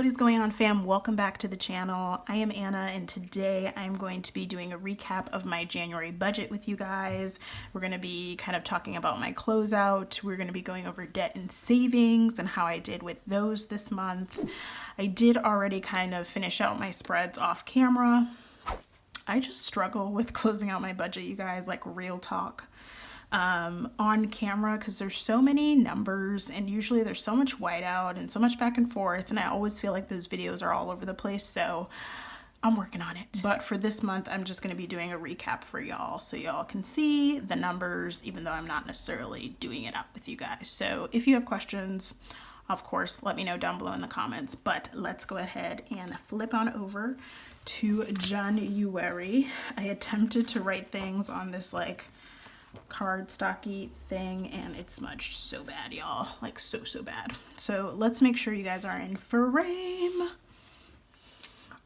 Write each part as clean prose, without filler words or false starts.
What is going on, fam? Welcome back to the channel. I am Anna, and today I'm going to be doing a recap of my January budget with you guys. We're going to be kind of talking about my closeout. We're going to be going over debt and savings and how I did with those this month. I did already kind of finish out my spreads off camera. I just struggle with closing out my budget, you guys, like real talk. On camera, because there's so many numbers and usually there's so much whiteout and so much back and forth, and I always feel like those videos are all over the place, so I'm working on it. But for this month, I'm just going to be doing a recap for y'all so y'all can see the numbers, even though I'm not necessarily doing it up with you guys. So if you have questions, of course, let me know down below in the comments. But let's go ahead and flip on over to January. I attempted to write things on this like cardstocky thing and it smudged so bad, y'all, like so bad. So let's make sure you guys are in frame.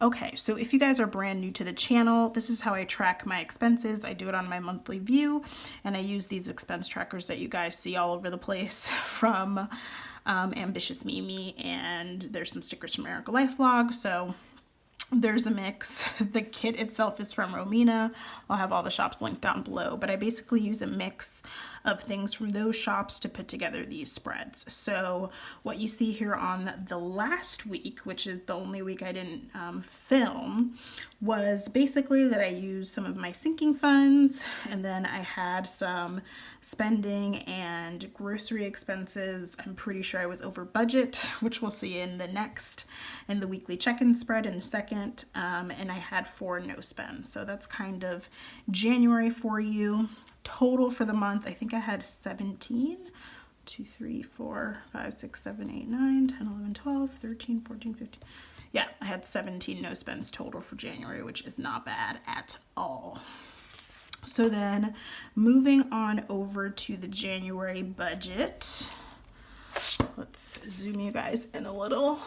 Okay, so if you guys are brand new to the channel, this is how I track my expenses. I do it on my monthly view, and I use these expense trackers that you guys see all over the place from Ambitious Mimi, and there's some stickers from Erica Life Vlog. So there's a mix. The kit itself is from Romina. I'll have all the shops linked down below, but I basically use a mix of things from those shops to put together these spreads. So what you see here on the last week, which is the only week I didn't film, was basically that I used some of my sinking funds, and then I had some spending and grocery expenses. I'm pretty sure I was over budget, which we'll see in the weekly check-in spread in a second. And I had 4 no spends. So that's kind of January for you. Total for the month, I think I had 17. 2, 3, 4, 5, 6, 7, 8, 9, 10, 11, 12, 13, 14, 15. Yeah, I had 17 no spends total for January, which is not bad at all. So then moving on over to the January budget. Let's zoom you guys in a little.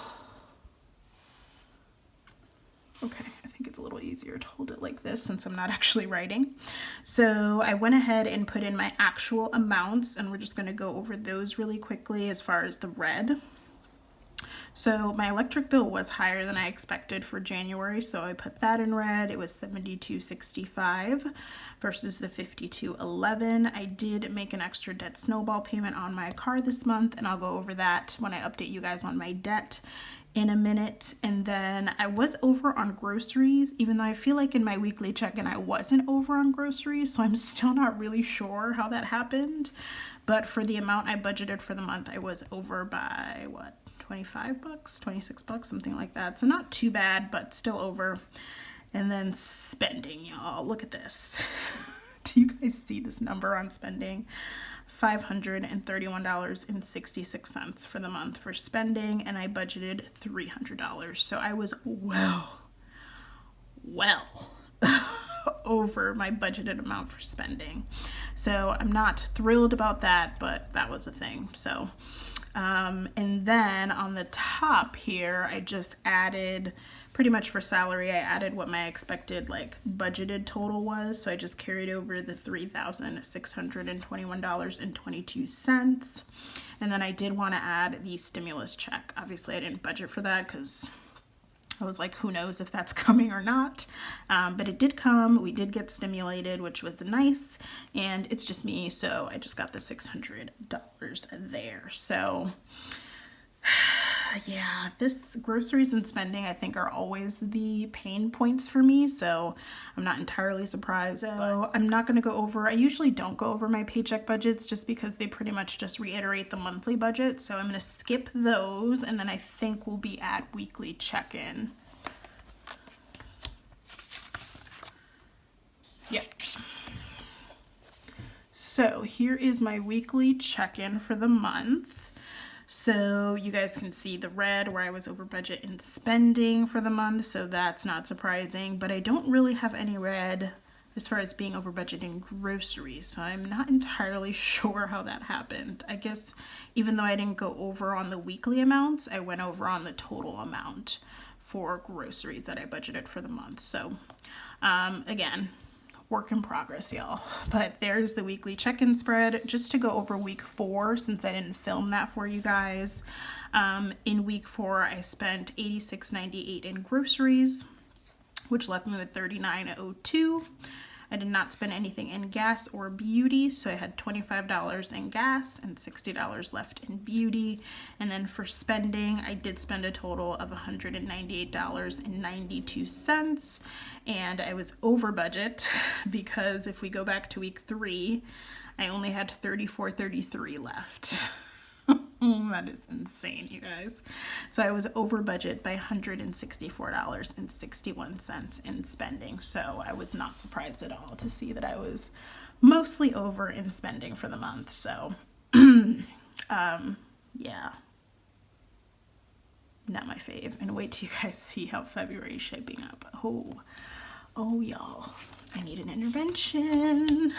Okay, I think it's a little easier to hold it like this since I'm not actually writing. So I went ahead and put in my actual amounts, and we're just going to go over those really quickly as far as the red. So my electric bill was higher than I expected for January, so I put that in red. It was $72.65 versus the $52.11. I did make an extra debt snowball payment on my car this month, and I'll go over that when I update you guys on my debt in a minute. And then I was over on groceries, even though I feel like in my weekly check-in I wasn't over on groceries, so I'm still not really sure how that happened. But for the amount I budgeted for the month, I was over by what, 25 bucks, 26 bucks, something like that. So not too bad, but still over. And then spending, y'all, look at this. Do you guys see this number on spending? $531.66 for the month for spending, and I budgeted $300. So I was well over my budgeted amount for spending. So I'm not thrilled about that, but that was a thing. So and then on the top here, I just added pretty much for salary, I added what my expected like budgeted total was. So I just carried over the $3,621.22. And then I did want to add the stimulus check. Obviously I didn't budget for that because I was like, who knows if that's coming or not. But it did come. We did get stimulated, which was nice. And it's just me, so I just got the $600 there. So yeah, this groceries and spending I think are always the pain points for me, so I'm not entirely surprised. So I'm not going to go over, I usually don't go over my paycheck budgets just because they pretty much just reiterate the monthly budget. So I'm going to skip those, and then I think we'll be at weekly check-in. Yep. So here is my weekly check-in for the month. So you guys can see the red where I was over budget in spending for the month, so that's not surprising, but I don't really have any red as far as being over budget in groceries, so I'm not entirely sure how that happened. I guess even though I didn't go over on the weekly amounts, I went over on the total amount for groceries that I budgeted for the month. So again, work in progress, y'all. But there's the weekly check-in spread. Just to go over week 4, since I didn't film that for you guys. In week 4, I spent $86.98 in groceries, which left me with $39.02. I did not spend anything in gas or beauty, so I had $25 in gas and $60 left in beauty. And then for spending, I did spend a total of $198.92, and I was over budget because if we go back to week 3, I only had $34.33 left. That is insane, you guys. So I was over budget by $164.61 in spending. So I was not surprised at all to see that I was mostly over in spending for the month. So, yeah, not my fave. And wait till you guys see how February is shaping up. Oh, y'all, I need an intervention.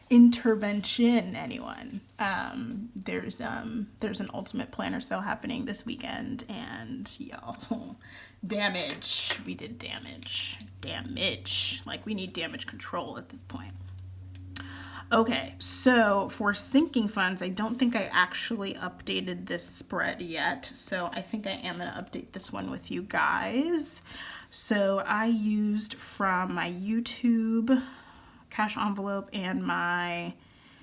Intervention, anyone. There's an Ultimate Planner sale happening this weekend, and y'all, damage. We did damage. Like, we need damage control at this point. Okay, so for sinking funds, I don't think I actually updated this spread yet, so I think I am going to update this one with you guys. So I used from my YouTube cash envelope and my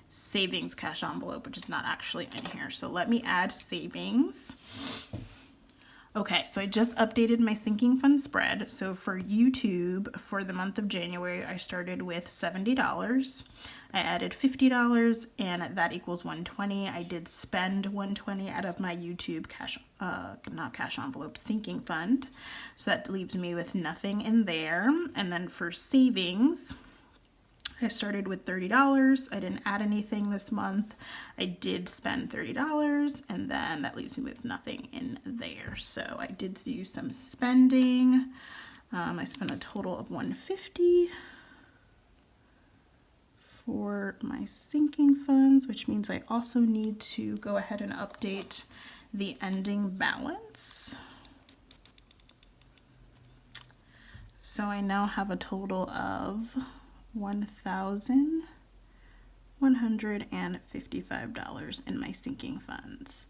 savings cash envelope, which is not actually in here. So let me add savings. Okay, so I just updated my sinking fund spread. So for YouTube, for the month of January, I started with $70. I added $50, and that equals $120. I did spend $120 out of my YouTube cash, not cash envelope, sinking fund. So that leaves me with nothing in there. And then for savings, I started with $30. I didn't add anything this month. I did spend $30, and then that leaves me with nothing in there. So I did do some spending. I spent a total of $150 for my sinking funds, which means I also need to go ahead and update the ending balance. So I now have a total of $1,155 in my sinking funds.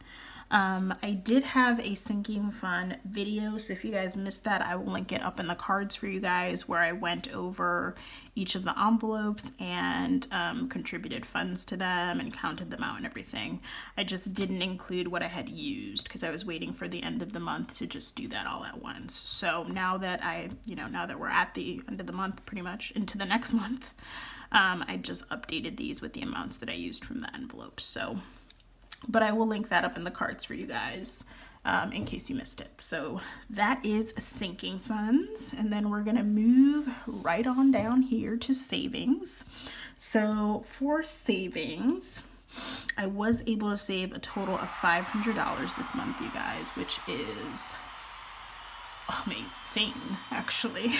I did have a sinking fund video, so if you guys missed that, I will link it up in the cards for you guys, where I went over each of the envelopes and contributed funds to them and counted them out and everything. I just didn't include what I had used because I was waiting for the end of the month to just do that all at once. So now that now that we're at the end of the month, pretty much into the next month, I just updated these with the amounts that I used from the envelopes. So, but I will link that up in the cards for you guys in case you missed it. So that is sinking funds. And then we're going to move right on down here to savings. So for savings, I was able to save a total of $500 this month, you guys, which is amazing, actually.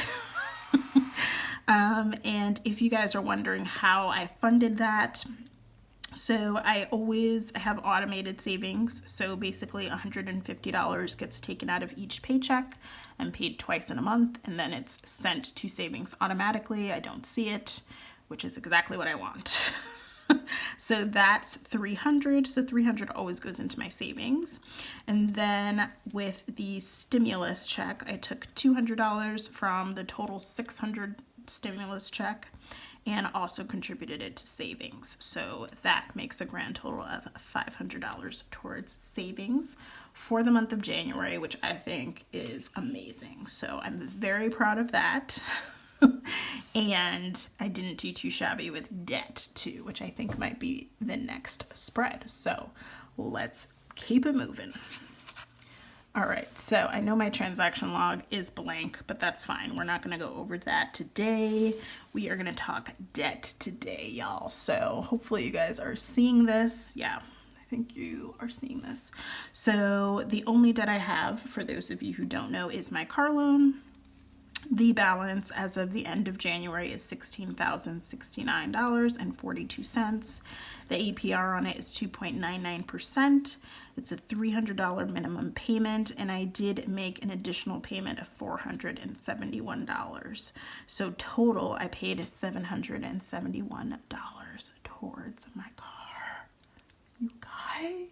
And if you guys are wondering how I funded that, so I have automated savings. So basically $150 gets taken out of each paycheck and paid twice in a month, and then it's sent to savings automatically. I don't see it, which is exactly what I want. So that's $300. So $300 always goes into my savings. And then with the stimulus check, I took $200 from the total $600 stimulus check and also contributed it to savings. So that makes a grand total of $500 towards savings for the month of January, which I think is amazing. So I'm very proud of that. And I didn't do too shabby with debt too, which I think might be the next spread. So let's keep it moving. All right, so I know my transaction log is blank, but that's fine. We're not going to go over that today. We are going to talk debt today, y'all. So hopefully you guys are seeing this. Yeah, I think you are seeing this. So the only debt I have, for those of you who don't know, is my car loan. The balance as of the end of January is $16,069.42. The APR on it is 2.99%. It's a $300 minimum payment, and I did make an additional payment of $471. So total, I paid $771 towards my car. You guys.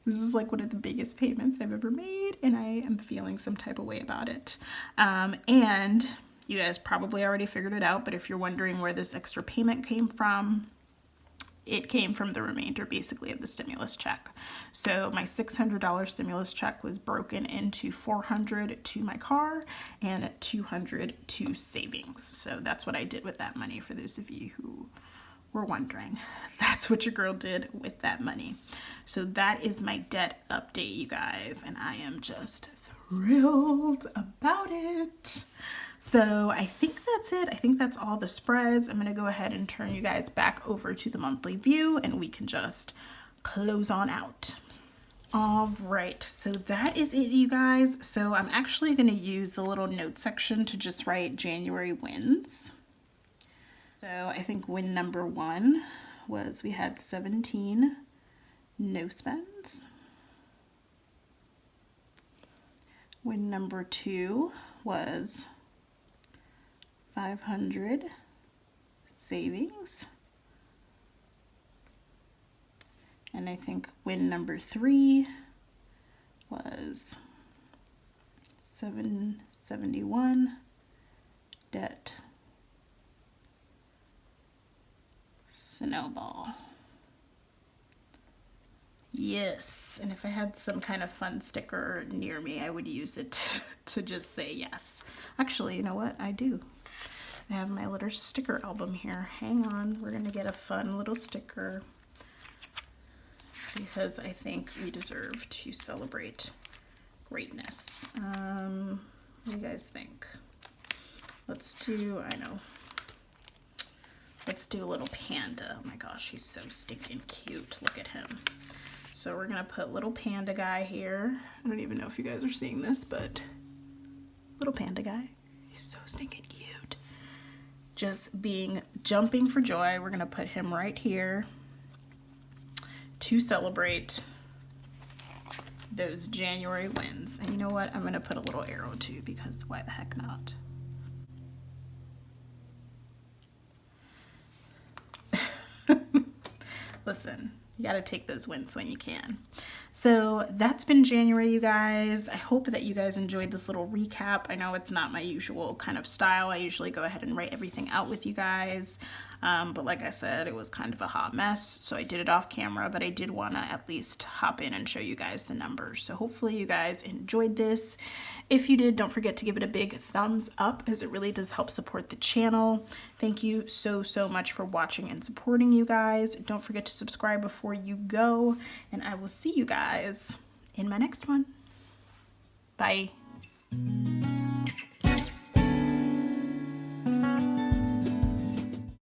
This is like one of the biggest payments I've ever made, and I am feeling some type of way about it. And you guys probably already figured it out, but if you're wondering where this extra payment came from, it came from the remainder basically of the stimulus check. So my $600 stimulus check was broken into $400 to my car and $200 to savings. So that's what I did with that money, for those of you who were wondering. That's what your girl did with that money. So that is my debt update, you guys, and I am just thrilled about it. So I think that's it. I think that's all the spreads. I'm gonna go ahead and turn you guys back over to the monthly view, and we can just close on out. All right, so that is it, you guys. So I'm actually gonna use the little note section to just write January wins. So I think win number 1 was we had 17 no spends. Win number 2 was 500 savings. And I think win number 3 was 771 debt snowball. Yes, and if I had some kind of fun sticker near me, I would use it to just say yes. Actually, you know what? I do. I have my little sticker album here. Hang on, we're gonna get a fun little sticker because I think we deserve to celebrate greatness. What do you guys think? Let's do, let's do a little panda. Oh my gosh, he's so stinking cute. Look at him. So we're gonna put little panda guy here. I don't even know if you guys are seeing this, but little panda guy. He's so stinking cute. Just jumping for joy. We're gonna put him right here to celebrate those January wins. And you know what? I'm gonna put a little arrow too, because why the heck not? Listen, you got to take those wins when you can. So that's been January, you guys. I hope that you guys enjoyed this little recap. I know it's not my usual kind of style. I usually go ahead and write everything out with you guys. But like I said, it was kind of a hot mess, so I did it off camera, but I did want to at least hop in and show you guys the numbers. So hopefully you guys enjoyed this. If you did, don't forget to give it a big thumbs up, as it really does help support the channel. Thank you so, so much for watching and supporting, you guys. Don't forget to subscribe before you go, and I will see you guys in my next one. Bye.